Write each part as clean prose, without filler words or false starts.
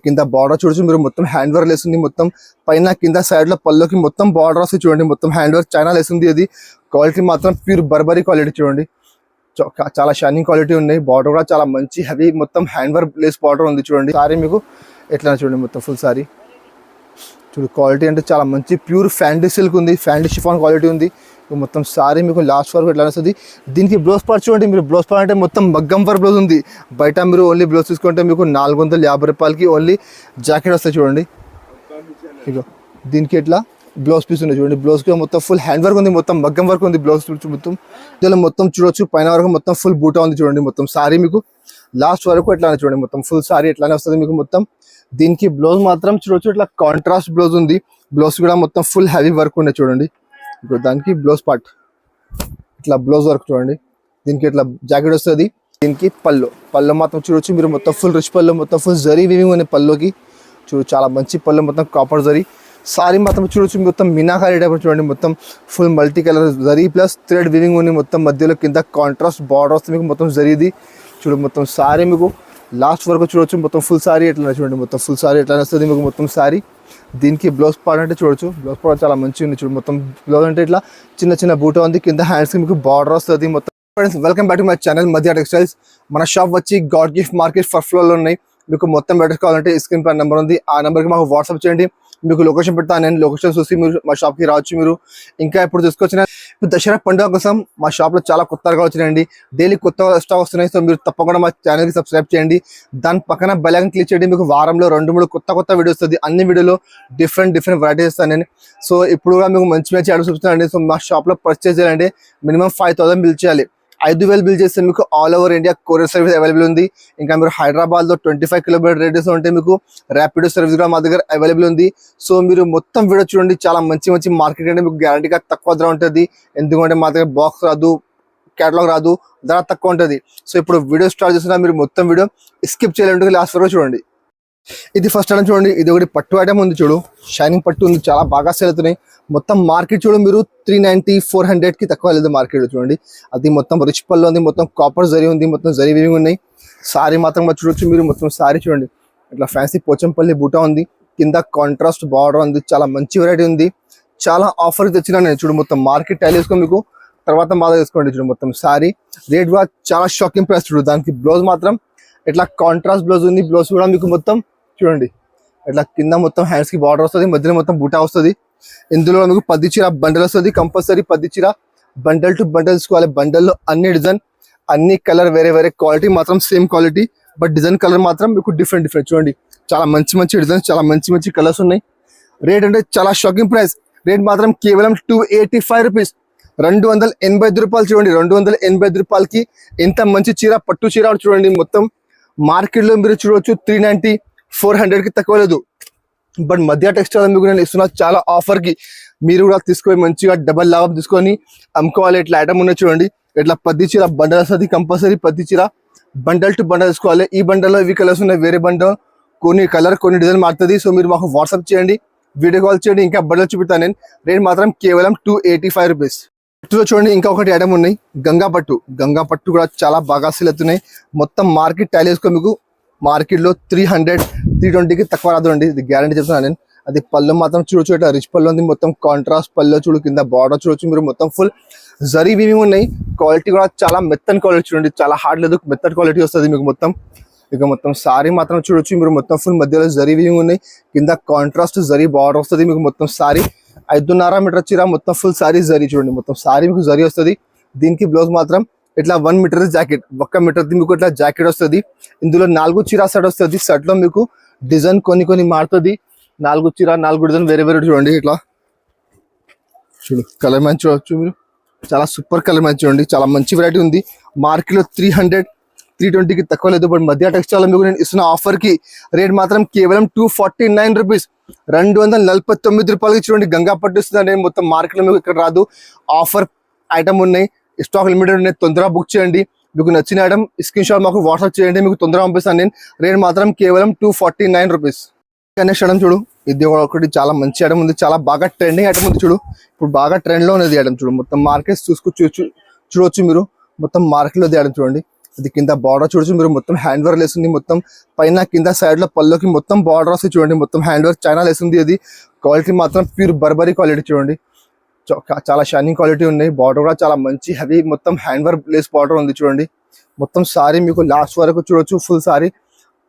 కింద బార్డర్ చూడొచ్చు మీరు, మొత్తం హ్యాండ్ వర్క్ లేస్తుంది. మొత్తం పైన కింద సైడ్ లో పల్లోకి మొత్తం బార్డర్ వస్తుంది చూడండి. మొత్తం హ్యాండ్ వర్క్ చైనా లేస్తుంది. అది క్వాలిటీ మాత్రం ప్యూర్ బర్బరీ క్వాలిటీ చూడండి. చాలా షైనింగ్ క్వాలిటీ ఉన్నాయి. బార్డర్ కూడా చాలా మంచి హెవీ మొత్తం హ్యాండ్ వర్క్ లేస్ బార్డర్ ఉంది చూడండి. సారీ మీకు ఎట్లా చూడండి, మొత్తం ఫుల్ సారీ చూడు. క్వాలిటీ అంటే చాలా మంచి ప్యూర్ ఫ్యాండీ సిల్క్ ఉంది, ఫ్యాండీ షిఫాన్ క్వాలిటీ ఉంది. మొత్తం సారీ మీకు లాస్ట్ వరకు ఎట్లా వస్తుంది. దీనికి బ్లౌజ్ పార్ట్ చూడండి మీరు. బ్లౌజ్ పార్ట్ అంటే మొత్తం మగ్గం వర్క్ బ్లౌజ్ ఉంది. బయట మీరు ఓన్లీ బ్లౌజ్ తీసుకుంటే మీకు 450 రూపాయలకి ఓన్లీ జాకెట్ వస్తాయి చూడండి. ఇగో దీనికి ఎట్లా బ్లౌజ్ పీస్ ఉంది చూడండి. బ్లౌజ్ కి మొత్తం ఫుల్ హ్యాండ్ వర్క్ ఉంది, మొత్తం మగ్గం వర్క్ ఉంది. బ్లౌజ్ మొత్తం ఇందులో మొత్తం చూడొచ్చు. పైన వరకు మొత్తం ఫుల్ బూటా ఉంది చూడండి. మొత్తం సారీ మీకు లాస్ట్ వరకు ఎట్లానే చూడండి. మొత్తం ఫుల్ సారీ ఎట్లానే వస్తుంది మీకు. మొత్తం దీనికి బ్లౌజ్ మాత్రం చూడొచ్చు ఇట్లా కాంట్రాస్ట్ బ్లౌజ్ ఉంది. బ్లౌజ్ కూడా మొత్తం ఫుల్ హెవీ వర్క్ ఉంది చూడండి. ఇప్పుడు దానికి బ్లౌజ్ పార్ట్ ఇట్లా బ్లౌజ్ వర్క్ చూడండి. దీనికి ఇట్లా జాకెట్ వస్తుంది. దీనికి పళ్ళు మాత్రం చూడొచ్చు మీరు. మొత్తం ఫుల్ రిచ్ పళ్ళు, మొత్తం ఫుల్ జరీ వీవింగ్ ఉంది పళ్ళుకి చూడు. చాలా మంచి పళ్ళు, మొత్తం కాపర్ జరీ. సారీ మాత్రం చూడొచ్చు మొత్తం మీనాకారి టైప్ చూడండి. మొత్తం full multi colour zari plus thread weaving ఉంది. మొత్తం మధ్యలో కింద కాంట్రాస్ట్ బార్డర్ వస్తుంది మీకు. మొత్తం జరీది చూడు. మొత్తం సారీ మీకు లాస్ట్ వరకు చూడొచ్చు. మొత్తం ఫుల్ సారీ ఎట్లా చూడండి. మొత్తం ఫుల్ సారీ ఎట్లా వస్తుంది మీకు మొత్తం సారీ. దీనికి బ్లౌజ్ పార్ట్ అంటే చూడొచ్చు. బ్లౌజ్ పార్ట్ చాలా మంచిగా ఉంది చూడు. మొత్తం బ్లౌజ్ అంటే ఇట్లా చిన్న చిన్న బూట ఉంది. కింద హ్యాండ్స్కి మీకు బార్డర్ వస్తుంది మొత్తం. Friends welcome back to my channel మధ్య టెక్స్టైల్స్. మన షాప్ వచ్చి గాడ్ గిఫ్ట్ మార్కెట్ ఫస్ట్ ఫ్లోర్లో ఉన్నాయి. మీకు మొత్తం అడ్రస్ కావాలంటే స్క్రీన్ పై నెంబర్ ఉంది. ఆ నెంబర్కి మాకు వాట్సాప్ చేయండి. మీకు లొకేషన్ పెడతాను. నేను లొకేషన్ చూసి మీరు మా షాప్కి రావచ్చు. మీరు ఇంకా ఇప్పుడు తీసుకొచ్చిన దసరా పండుగ కోసం మా షాప్లో చాలా కొత్త రకాలు వచ్చినాయండి. డైలీ కొత్త స్టాక్ వస్తున్నాయి. సో మీరు తప్పకుండా మా ఛానల్కి సబ్స్క్రైబ్ చేయండి. దాని పక్కన బెల్ ఐకాన్ క్లిక్ చేయండి. మీకు వారంలో 2-3 కొత్త వీడియోస్ వస్తుంది. అన్ని వీడియోలో డిఫరెంట్ వెరైటీస్ ఇస్తాను నేను. సో ఇప్పుడు కూడా మీకు మంచి ఆర్డర్స్ చూపిస్తానండి. సో మా షాప్లో పర్చేస్ చేయాలంటే మినిమం 5000 బిల్ చేయాలి. 5000 బిల్ చేస్తే మీకు all over India courier service available ఉంది. ఇంకా మీరు హైదరాబాద్లో 25 కిలోమీటర్ రేడియస్ ఉంటే మీకు ర్యాపిడో సర్వీస్ కూడా మా దగ్గర అవైలబుల్ ఉంది. సో మీరు మొత్తం వీడియో చూడండి. చాలా మంచి మార్కెట్ అంటే మీకు గ్యారంటీగా తక్కువ ధర ఉంటుంది. ఎందుకంటే మా దగ్గర బాక్స్ రాదు, క్యాటలాగ్ రాదు, ధర తక్కువ ఉంటుంది. సో ఇప్పుడు వీడియో స్టార్ట్ చేస్తున్నా. మీరు మొత్తం వీడియో స్కిప్ చేయాలంటే లాస్ట్ వరకు చూడండి. ఇది ఫస్ట్ ఐటమ్ చూడండి. ఇది ఒకటి పట్టు ఐటమ్ ఉంది చూడు. షైనింగ్ పట్టు ఉంది, చాలా బాగా సేల్ అవుతున్నాయి. మొత్తం మార్కెట్ చూడు మీరు 390-400కి తక్కువ లేదు మార్కెట్ చూడండి. అది మొత్తం రిచ్ పళ్ళు ఉంది, మొత్తం కాపర్ జరీ ఉంది, మొత్తం జరీ వీవింగ్ ఉన్నాయి. సారీ మాత్రం చూడొచ్చు మీరు. మొత్తం సారీ చూడండి ఇట్లా ఫ్యాన్సీ పోచంపల్లి బూటా ఉంది. కింద కాంట్రాస్ట్ బార్డర్ ఉంది. చాలా మంచి వెరైటీ ఉంది. చాలా ఆఫర్ తెచ్చినా నేను చూడు. మొత్తం మార్కెట్ టైల్ వేసుకో మీకు తర్వాత బాగా తీసుకోండి చూడు. మొత్తం సారీ రేట్ కూడా చాలా షాకింగ్ ప్రైస్ చూడు. దానికి బ్లౌజ్ మాత్రం ఇట్లా కాంట్రాస్ట్ బ్లౌజ్ ఉంది. బ్లౌజ్ కూడా మీకు మొత్తం చూడండి ఇట్లా కింద మొత్తం హ్యాండ్స్ కి బార్డర్ వస్తుంది, మధ్యలో మొత్తం బూటా వస్తుంది. ఇందులో మీకు 10 చీర బండల్ వస్తుంది. కంపల్సరీ 10 చీర బండల్ టు బండల్ తీసుకోవాలి. బండల్లో అన్ని డిజైన్, అన్ని కలర్ వేరే క్వాలిటీ మాత్రం same quality, but design colour మాత్రం మీకు డిఫరెంట్ చూడండి. చాలా మంచి డిజైన్స్, చాలా మంచి కలర్స్ ఉన్నాయి. రేట్ అంటే చాలా షాకింగ్ ప్రైస్. రేట్ మాత్రం కేవలం 285 రూపీస్, 285 రూపాయలు చూడండి. 285 రూపాయలకి ఎంత మంచి చీర, పట్టు చీర చూడండి. మొత్తం మార్కెట్లో మీరు చూడవచ్చు 390-400కి తక్కువ లేదు. బట్ మధ్య టెక్స్టైల్ మీకు నేను ఇస్తున్నా చాలా ఆఫర్కి. మీరు కూడా తీసుకొని మంచిగా డబల్ లాభం తీసుకొని అమ్ముకోవాలి. ఇట్లా ఐటమ్ ఉన్నాయి చూడండి. ఇట్లా 10 చీర బండల్ వస్తుంది. కంపల్సరీ 10 చీర బండల్ టు బండల్ తీసుకోవాలి. ఈ బండల్లో ఇవి కలర్స్ ఉన్నాయి. వేరే బండల్ కొన్ని కలర్ కొన్ని డిజైన్ మారుతుంది. సో మీరు మాకు వాట్సాప్ చేయండి, వీడియో కాల్ చేయండి. ఇంకా బండల్ చూపిస్తాను నేను. రేట్ మాత్రం కేవలం 285 రూపీస్. పట్టులో చూడండి ఇంకా ఒకటి ఐటమ్ ఉన్నాయి. గంగా పట్టు కూడా చాలా బాగా సేల్ అవుతున్నాయి. మొత్తం మార్కెట్ టైల్ వేసుకో మీకు మార్కెట్లో 300-320కి తక్కువ రాదండి. ఇది గ్యారంటీ చెప్తున్నాను నేను. అది పళ్ళు మాత్రం చూడొచ్చు ఇట్లా రిచ్ పళ్ళు ఉంది. మొత్తం కాంట్రాస్ట్ పళ్ళు చూడు. కింద బార్డర్ చూడొచ్చు మీరు. మొత్తం ఫుల్ జరీ వీవింగ్ ఉన్నాయి. క్వాలిటీ కూడా చాలా మెత్తని క్వాలిటీ చూడండి. చాలా హార్డ్ లేదు, మెత్తని క్వాలిటీ వస్తుంది మీకు మొత్తం. ఇక మొత్తం సారీ మాత్రం చూడొచ్చు మీరు. మొత్తం ఫుల్ మధ్యలో జరీ వీవింగ్ ఉన్నాయి. కింద కాంట్రాస్ట్ జరీ బార్డర్ వస్తుంది మీకు. మొత్తం సారీ 5.5 మీటర్ చీర, మొత్తం ఫుల్ సారీ జరీ చూడండి. మొత్తం సారీ మీకు జరీ వస్తుంది. దీనికి బ్లౌజ్ మాత్రం ఇట్లా 1 మీటర్ జాకెట్, 1 మీటర్ మీకు ఇట్లా జాకెట్ వస్తుంది. ఇందులో 4 చీర సెట్ వస్తుంది. సెట్ లో మీకు డిజైన్ కొన్ని మారుతుంది. 4 చీర 4 డిజైన్ వేరే చూడండి. ఇట్లా చూడు కలర్ మ్యాచ్ చూడొచ్చు మీరు. చాలా సూపర్ కలర్ మ్యాచ్ చూడండి. చాలా మంచి వెరైటీ ఉంది. మార్కెట్ లో 300-320కి తక్కువ లేదు. బట్ మధ్య టెక్స్టైల్ మీకు నేను ఇస్తున్న ఆఫర్ కి రేట్ మాత్రం కేవలం 249 రూపీస్, 249 రూపాయలకి చూడండి. గంగా పట్టు ఇస్తుంది. మొత్తం మార్కెట్ లో మీకు ఇక్కడ రాదు. ఆఫర్ ఐటమ్ ఉన్నాయి, స్టాక్ లిమిటెడ్ ఉన్నాయి. తొందరగా బుక్ చేయండి. మీకు నచ్చిన ఐటమ్ స్క్రీన్ షాట్ మాకు వాట్సాప్ చేయండి. మీకు తొందరగా పంపిస్తాను నేను. రేట్ మాత్రం కేవలం 249 రూపీస్. నెక్స్ట్ ఐటమ్ చూడు. ఇది ఒకటి చాలా మంచి ఐటమ్ ఉంది. చాలా బాగా ట్రెండింగ్ ఐటమ్ ఉంది చూడు. ఇప్పుడు బాగా ట్రెండ్ లో ఉన్నది ఐటమ్ చూడు. మొత్తం మార్కెట్ చూడొచ్చు మీరు. మొత్తం మార్కెట్ లో ఐటమ్ చూడండి. ఇది కింద బార్డర్ చూడొచ్చు మీరు, మొత్తం హ్యాండ్ వర్క్ లేస్తుంది, మొత్తం పైన కింద సైడ్ లో పల్లోకి మొత్తం బార్డర్ వస్తుంది చూడండి, మొత్తం హ్యాండ్ వర్క్ చైనా లేస్తుంది. అది క్వాలిటీ మాత్రం ప్యూర్ బర్బరీ క్వాలిటీ చూడండి, చాలా షైనింగ్ క్వాలిటీ ఉన్నాయి. బార్డర్ కూడా చాలా మంచి హెవీ మొత్తం హ్యాండ్ వర్క్ లేస్ బార్డర్ ఉంది చూడండి. మొత్తం సారీ మీకు లాస్ట్ వరకు చూడొచ్చు, ఫుల్ సారీ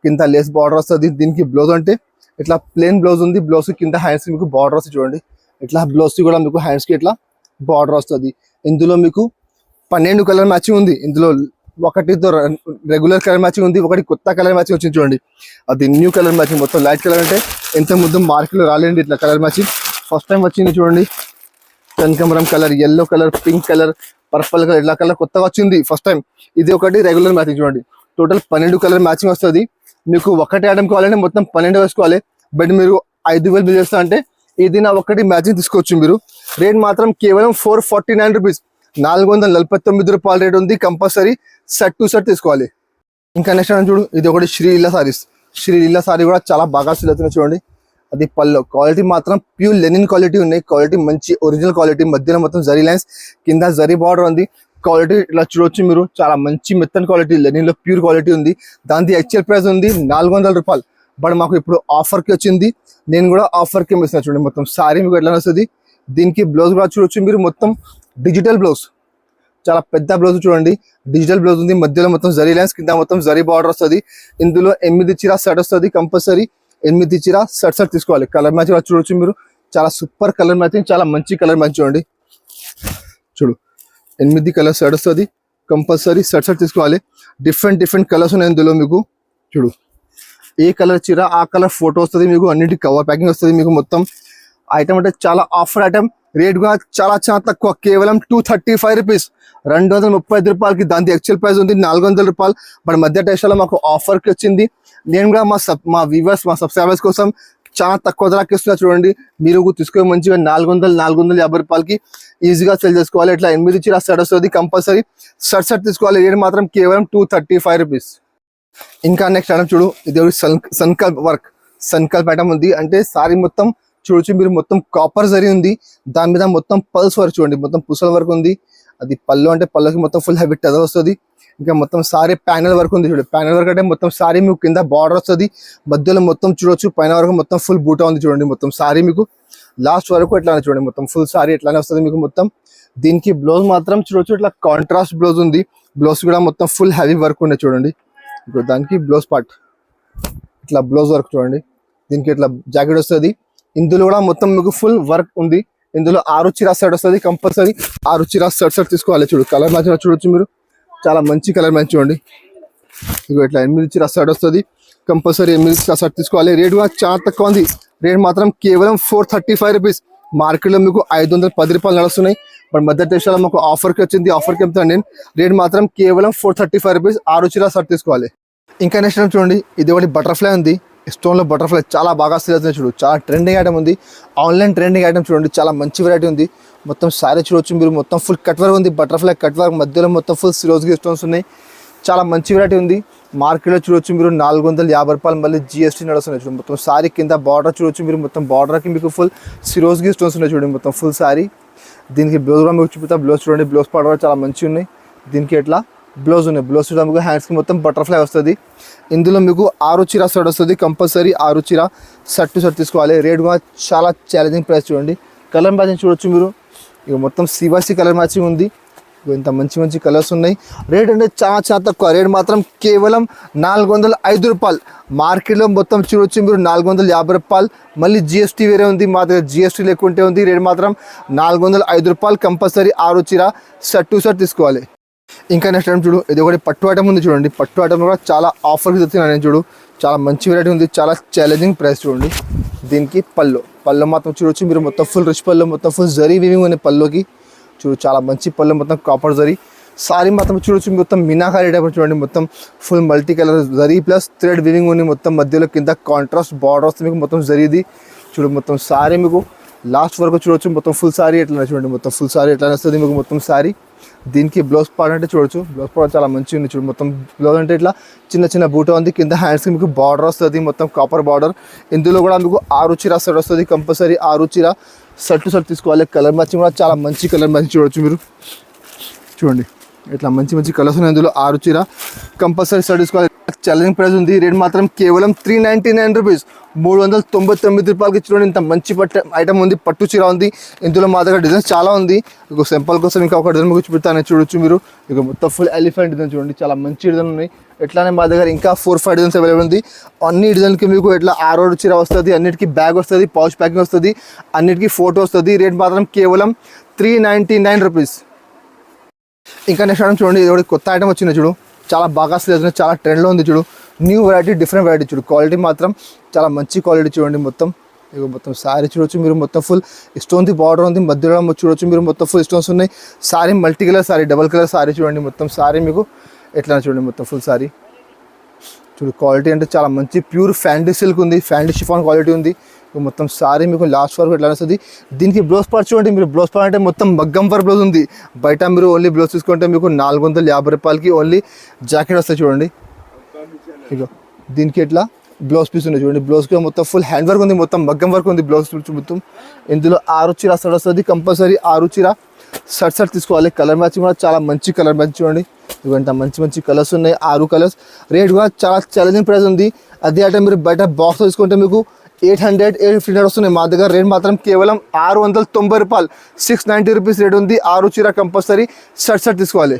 కింద లేస్ బార్డర్ వస్తుంది. దీనికి బ్లౌజ్ అంటే ఇట్లా ప్లెయిన్ బ్లౌజ్ ఉంది, బ్లౌజ్ కింద హ్యాండ్స్ మీకు బార్డర్ వస్తుంది చూడండి. ఇట్లా బ్లౌజ్ కూడా మీకు హ్యాండ్స్ కి ఇట్లా బార్డర్ వస్తుంది. ఇందులో మీకు 12 కలర్ మ్యాచింగ్ ఉంది. ఇందులో ఒకటితో రెగ్యులర్ కలర్ మ్యాచింగ్ ఉంది, ఒకటి కొత్త కలర్ మ్యాచింగ్ వచ్చింది చూడండి. అది న్యూ కలర్ మ్యాచింగ్, మొత్తం లైట్ కలర్ అంటే ఎంత ముందు మార్కెట్లో రాలేండి ఇట్లా కలర్ మ్యాచింగ్. ఫస్ట్ టైం వచ్చింది చూడండి. కనకాంబరం colour, yellow colour, pink colour, purple colour, ఇట్లా కలర్ కొత్తగా వచ్చింది ఫస్ట్ టైం. ఇది ఒకటి రెగ్యులర్ మ్యాచింగ్ చూడండి. టోటల్ 12 కలర్ మ్యాచింగ్ వస్తుంది. మీకు ఒకటి ఐటమ్ కావాలంటే మొత్తం 12 వేసుకోవాలి. బట్ మీరు 5,000 బిల్ చేస్తా అంటే ఇది నా ఒకటి మ్యాచింగ్ తీసుకోవచ్చు మీరు. రేట్ మాత్రం కేవలం 449 రూపీస్, 449 రూపాయల రేట్ ఉంది. కంపల్సరీ సెట్ టు సెట్ తీసుకోవాలి. ఇంకా నెక్స్ట్ చూడు, ఇది ఒకటి శ్రీలీల సారీస్. శ్రీలీల సారీ కూడా చాలా బాగా సేల్ అవుతున్నాయి చూడండి. అది పల్లో క్వాలిటీ మాత్రం ప్యూర్ లెనిన్ క్వాలిటీ ఉన్నాయి. క్వాలిటీ మంచి ఒరిజినల్ క్వాలిటీ, మధ్యలో మొత్తం జరీ లైన్స్, కింద జరీ బార్డర్ ఉంది. క్వాలిటీ ఇట్లా చూడొచ్చు మీరు, చాలా మంచి మెత్తన్ క్వాలిటీ, లెనిన్ లో ప్యూర్ క్వాలిటీ ఉంది. దాని యాక్చువల్ ప్రైస్ ఉంది 400 రూపాయలు. బట్ మాకు ఇప్పుడు ఆఫర్ కి వచ్చింది, నేను కూడా ఆఫర్ కి ఇస్తున్నా చూడండి. మొత్తం సారీ మీకు ఎట్లా వస్తుంది. దీనికి బ్లౌజ్ కూడా చూడొచ్చు మీరు, మొత్తం డిజిటల్ బ్లౌజ్, చాలా పెద్ద బ్లౌజ్ చూడండి. డిజిటల్ బ్లౌజ్ ఉంది, మధ్యలో మొత్తం జరీ లైన్స్, కింద మొత్తం జరీ బార్డర్ వస్తుంది. ఇందులో 8 చీర సెట్ వస్తుంది. కంపల్సరీ 8 చీర సెట్ తీసుకోవాలి. కలర్ మ్యాచ్ కూడా చూడొచ్చు మీరు, చాలా సూపర్ కలర్ మ్యాచింగ్, చాలా మంచి కలర్ మ్యాచ్ చూడండి. చూడు 8 కలర్ సెట్ వస్తుంది. కంపల్సరీ సెట్ తీసుకోవాలి. డిఫరెంట్ కలర్స్ ఉన్నాయి ఇందులో మీకు. చూడు ఏ కలర్ చీర ఆ కలర్ ఫోటో వస్తుంది మీకు, అన్నిటి కవర్ ప్యాకింగ్ వస్తుంది మీకు. మొత్తం ఐటమ్ అంటే చాలా ఆఫర్ ఐటమ్. రేట్ కూడా చాలా తక్కువ, కేవలం 235 రూపీస్, 235 రూపాయలకి. దాని యాక్చువల్ ప్రైస్ ఉంది 400 రూపాయలు. బట్ మధ్య టైస్లో మాకు ఆఫర్కి వచ్చింది. నేను కూడా మా వ్యూవర్స్, మా సబ్స్క్రైబర్స్ కోసం చాలా తక్కువ ధరకి ఇస్తున్నా చూడండి. మీరు తీసుకొని మంచిగా 450 రూపాయలకి ఈజీగా సెల్ చేసుకోవాలి. ఇట్లా 8 చీర సెట్ వస్తుంది. కంపల్సరీ సెట్ తీసుకోవాలి. రేట్ మాత్రం కేవలం 235 రూపీస్. ఇంకా నెక్స్ట్ ఐటమ్ చూడు, ఇది సంకల్ప్ వర్క్, సంకల్ప్ ఐటమ్ ఉంది. అంటే సారీ మొత్తం చూడొచ్చు మీరు, మొత్తం కాపర్ జరీ ఉంది. దాని మీద మొత్తం పల్స్ వర్క్ చూడండి, మొత్తం పుసల వర్క్ ఉంది. అది పళ్ళు అంటే పళ్ళకి మొత్తం ఫుల్ హెవీ టెజర్ వస్తుంది. ఇంకా మొత్తం సారీ ప్యానల్ వర్క్ ఉంది చూడండి. ప్యానల్ వర్క్ అంటే మొత్తం సారీ మీకు కింద బార్డర్ వస్తుంది, మధ్యలో మొత్తం చూడొచ్చు, పైన వరకు మొత్తం ఫుల్ బూటా ఉంది చూడండి. మొత్తం సారీ మీకు లాస్ట్ వరకు ఎట్లానే చూడండి, మొత్తం ఫుల్ సారీ ఎట్లానే వస్తుంది మీకు మొత్తం. దీనికి బ్లౌజ్ మాత్రం చూడొచ్చు, ఇట్లా కాంట్రాస్ట్ బ్లౌజ్ ఉంది. బ్లౌజ్ కూడా మొత్తం ఫుల్ హెవీ వర్క్ ఉంది చూడండి. ఇప్పుడు దానికి బ్లౌజ్ పార్ట్ ఇట్లా బ్లౌజ్ వర్క్ చూడండి. దీనికి ఇట్లా జాకెట్ వస్తుంది. ఇందులో కూడా మొత్తం మీకు ఫుల్ వర్క్ ఉంది. ఇందులో 6 చీర సెట్ వస్తుంది. కంపల్సరీ 6 చీర సెట్ తీసుకోవాలి. చూడు కలర్ మ్యాచ్ చూడొచ్చు మీరు, చాలా మంచి కలర్ మ్యాచ్ చూడండి. ఇక ఇట్లా 8 చీర సెట్ వస్తుంది. కంపల్సరీ 8 చీర సెట్ తీసుకోవాలి. రేట్ కూడా చాలా తక్కువ ఉంది. రేట్ మాత్రం కేవలం 435 రూపీస్. మార్కెట్లో మీకు 510 రూపాయలు నడుస్తున్నాయి. బట్ మధ్య దేశాల్లో మాకు ఆఫర్కి వచ్చింది. ఆఫర్కి చెప్తాను నేను. రేట్ మాత్రం కేవలం 435 రూపీస్. 6 చీర సెట్ తీసుకోవాలి. ఇంకా నెక్స్ట్ చూడండి, ఇది ఒకటి బటర్ఫ్లై ఉంది. స్టోన్లో బటర్ఫ్లై చాలా బాగా సేల్ అవుతుంది చూడు, చాలా ట్రెండింగ్ ఐటమ్ ఉంది. ఆన్లైన్ ట్రెండింగ్ ఐటమ్ చూడండి, చాలా మంచి వెరైటీ ఉంది. మొత్తం సారీ చూడొచ్చు మీరు, మొత్తం ఫుల్ కట్ వర్క్ ఉంది. బటర్ఫ్లై కట్ వర్క్, మధ్యలో మొత్తం ఫుల్ సిరోజ్కి స్టోన్స్ ఉన్నాయి. చాలా మంచి వెరైటీ ఉంది. మార్కెట్లో చూడొచ్చు మీరు 450 రూపాయలు, మళ్ళీ GST నడుస్తున్నాయి చూడండి. మొత్తం సారీ కింద బార్డర్ చూడొచ్చు మీరు, మొత్తం బార్డర్కి మీకు ఫుల్ సిరోజ్కి స్టోన్స్ ఉన్నాయి చూడండి. మొత్తం ఫుల్ సారీ. దీనికి బ్లౌజ్ కూడా మీకు చూపిస్తా. బ్లౌజ్ చూడండి, బ్లౌజ్ పార్ట్ కూడా చాలా మంచిగా ఉన్నాయి. దీనికి ఎట్లా బ్లౌజ్ ఉన్నాయి. బ్లౌజ్ చూడ మీకు హ్యాండ్స్కి మొత్తం బటర్ఫ్లై వస్తుంది. ఇందులో మీకు 6 చీర సెట్ వస్తుంది. కంపల్సరీ 6 చీర సెట్ తీసుకోవాలి. రేట్ కూడా చాలా ఛాలెంజింగ్ ప్రైస్ చూడండి. కలర్ మ్యాచింగ్ చూడొచ్చు మీరు, ఇక మొత్తం CYC కలర్ మ్యాచింగ్ ఉంది. ఇంత మంచి కలర్స్ ఉన్నాయి. రేట్ అంటే చాలా తక్కువ. రేట్ మాత్రం కేవలం 405 రూపాయలు. మార్కెట్లో మొత్తం చూడొచ్చు మీరు 450 రూపాయలు, మళ్ళీ GST వేరే ఉంది. మా దగ్గర GST లేకుంటే ఉంది. రేట్ మాత్రం 405 రూపాయలు. కంపల్సరీ 6 చీర సెట్ తీసుకోవాలి. ఇంకా నెక్స్ట్ ఐటమ్ చూడు, ఇది ఒకటి పట్టు ఐటమ్ ఉంది చూడండి. పట్టు ఐటమ్ కూడా చాలా ఆఫర్కి తెచ్చినా నేను చూడు, చాలా మంచి వెరైటీ ఉంది. చాలా ఛాలెంజింగ్ ప్రైస్ చూడండి. దీనికి పళ్ళు మాత్రం చూడొచ్చు మీరు, మొత్తం ఫుల్ రిచ్ పళ్ళు, మొత్తం ఫుల్ జరీ వీవింగ్ ఉంది పళ్ళుకి. చూడు చాలా మంచి పళ్ళు, మొత్తం కాపర్ జరీ. సారీ మాత్రం చూడొచ్చు మొత్తం మీనాకారి టైప్ చూడండి. మొత్తం full multi colour zari plus thread weaving ఉంది. మొత్తం మధ్యలో కింద కాంట్రాస్ట్ బార్డర్ వస్తుంది మీకు, మొత్తం జరీది. చూడు మొత్తం సారీ మీకు లాస్ట్ వరకు చూడొచ్చు. మొత్తం ఫుల్ సారీ ఎట్లా చూడండి, మొత్తం ఫుల్ సారీ ఎట్లా వస్తుంది మీకు మొత్తం సారీ. దీనికి బ్లౌజ్ పార్ట్ అంటే చూడొచ్చు, బ్లౌజ్ పార్ట్ చాలా మంచిగా ఉంది. చూడు మొత్తం బ్లౌజ్ అంటే ఇట్లా చిన్న బూట ఉంది. కింద హ్యాండ్స్కి మీకు బార్డర్ వస్తుంది, మొత్తం కాపర్ బార్డర్. ఇందులో కూడా మీకు 6 చీర సెట్ వస్తుంది. కంపల్సరీ 6 చీర సెట్ తీసుకోవాలి. కలర్ మ్యాచింగ్ కూడా చాలా మంచి కలర్ మ్యాచింగ్ చూడొచ్చు మీరు. చూడండి ఇట్లా మంచి మంచి కలర్స్ ఉన్నాయి ఇందులో. 6 చీర కంపల్సరీ స్టార్ట్ చేసుకోవాలి. ఛాలెంజింగ్ ప్రైస్ ఉంది. రేట్ మాత్రం కేవలం 399 రూపీస్, 399 రూపాయలకి చూడండి. ఇంత మంచి ఐటమ్ ఉంది. పట్టు చీర ఉంది. ఇందులో మా దగ్గర డిజైన్స్ చాలా ఉంది. ఇక సింపుల్ కోసం ఇంకా ఒక డిజైన్ మీకు చూపిస్తాను, చూడొచ్చు మీరు. ఇక మొత్తం ఫుల్ ఎలిఫెంట్ డిజైన్ చూడండి, చాలా మంచి డిజైన్ ఉన్నాయి. ఎట్లానే మా దగ్గర ఇంకా 4-5 డిజైన్స్ అవైలబుల్ ఉంది. అన్ని డిజైన్కి మీకు ఇట్లా 6 చీర వస్తుంది. అన్నిటికీ బ్యాగ్ వస్తుంది, పౌచ్ ప్యాకింగ్ వస్తుంది, అన్నిటికీ ఫోటో వస్తుంది. రేట్ మాత్రం కేవలం 399 రూపీస్. ఇంకా నెక్స్ట్ ఐటమ్ చూడండి, ఇది ఒకటి కొత్త ఐటమ్ వచ్చింది చూడు, చాలా బాగా సేల్ అవుతుంది, చాలా ట్రెండ్లో ఉంది చూడు. న్యూ వెరైటీ, డిఫరెంట్ వెరైటీ చూడు. క్వాలిటీ మాత్రం చాలా మంచి క్వాలిటీ చూడండి. మొత్తం ఇక మొత్తం శారీ చూడొచ్చు మీరు. మొత్తం ఫుల్ స్టోన్ది బార్డర్ ఉంది, మధ్యలో చూడొచ్చు మీరు. మొత్తం ఫుల్ స్టోన్స్ ఉన్నాయి. Sari multi colour sari, double colour sari చూడండి. మొత్తం శారీ మీకు ఎట్లా చూడండి, మొత్తం ఫుల్ శారీ చూడు. క్వాలిటీ అంటే చాలా మంచి ప్యూర్ ఫ్యాండీ సిల్క్ ఉంది, ఫ్యాండీ షిఫాన్ క్వాలిటీ ఉంది. మొత్తం సారీ మీకు లాస్ట్ వరకు ఎట్లా వస్తుంది. దీనికి బ్లౌజ్ పార్ట్ చూడండి మీరు. బ్లౌజ్ పార్ట్ అంటే మొత్తం మగ్గం వర్క్ బ్లౌజ్ ఉంది. బయట మీరు ఓన్లీ బ్లౌజ్ తీసుకుంటే మీకు 450 రూపాయలకి ఓన్లీ జాకెట్ వస్తుంది చూడండి. ఇక దీనికి ఎట్లా బ్లౌజ్ పీస్ ఉంది చూడండి. బ్లౌజ్కి మొత్తం ఫుల్ హ్యాండ్ వర్క్ ఉంది, మొత్తం మగ్గం వర్క్ ఉంది బ్లౌజ్ మొత్తం. ఇందులో 6 చీర షర్ట్ వస్తుంది. కంపల్సరీ 6 చీర షర్ట్ తీసుకోవాలి. కలర్ మ్యాచింగ్ కూడా చాలా మంచి కలర్ మ్యాచ్ చూడండి. ఇవంతా మంచి మంచి కలర్స్ ఉన్నాయి, 6 కలర్స్. రేట్ కూడా చాలా ఛాలెంజింగ్ ప్రైస్ ఉంది. అదే అంటే మీరు బయట బాక్స్ తీసుకుంటే మీకు 800-850 వస్తున్నాయి. మా దగ్గర రేట్ మాత్రం కేవలం 690 రూపాయలు, 690 రూపీస్ రేట్ ఉంది. 6 చీర కంపల్సరీ షర్ట్ తీసుకోవాలి.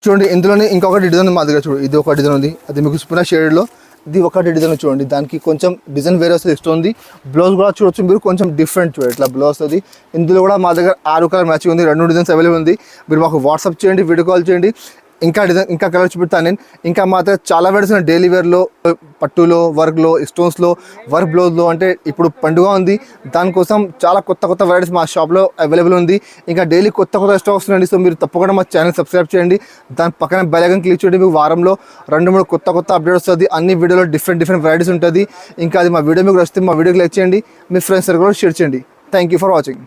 చూడండి ఇందులోనే ఇంకొకటి డిజైన్ మా దగ్గర చూడు. ఇది ఒక డిజైన్ ఉంది, అది మీకు చూపిన షేడ్లో. ఇది ఒకటి డిజైన్ చూడండి, దానికి కొంచెం డిజైన్ వేరే వస్తుంది, ఇస్తుంది. బ్లౌజ్ కూడా చూడొచ్చు మీరు, కొంచెం డిఫరెంట్ చూడండి, ఇట్లా బ్లౌజ్ వస్తుంది. ఇందులో కూడా మా దగ్గర 6 కలర్ మ్యాచింగ్ ఉంది. 2 డిజైన్స్ అవైలబుల్ ఉంది. మీరు మాకు వాట్సాప్ చేయండి, వీడియో కాల్ చేయండి. ఇంకా డిజైన్ ఇంకా కలర్ చూపిస్తాను నేను. ఇంకా మా దగ్గర చాలా వెరైటీస్ ఉన్నాయి. డైలీ వేర్లో, పట్టులో, వర్క్లో, స్టోన్స్లో, వర్క్ బ్లౌజ్లో. అంటే ఇప్పుడు పండుగ ఉంది, దానికోసం చాలా కొత్త కొత్త వెరైటీస్ మా షాప్లో అవైలబుల్ ఉంది. ఇంకా డైలీ కొత్త కొత్త స్టాక్ వస్తుందండి. సో మీరు తప్పకుండా మా ఛానల్ సబ్స్క్రైబ్ చేయండి. దాని పక్కన బెల్ ఐకాన్ క్లిక్ చేయండి. మీకు వారంలో 2-3 కొత్త కొత్త అప్డేట్ వస్తుంది. అన్ని వీడియోలో డిఫరెంట్ వెరైటీస్ ఉంటుంది. ఇంకా అది మా వీడియో మీకు వస్తే మా వీడియోకి లైక్ చేయండి, మీ ఫ్రెండ్స్ కూడా షేర్ చేయండి. Thank you for watching.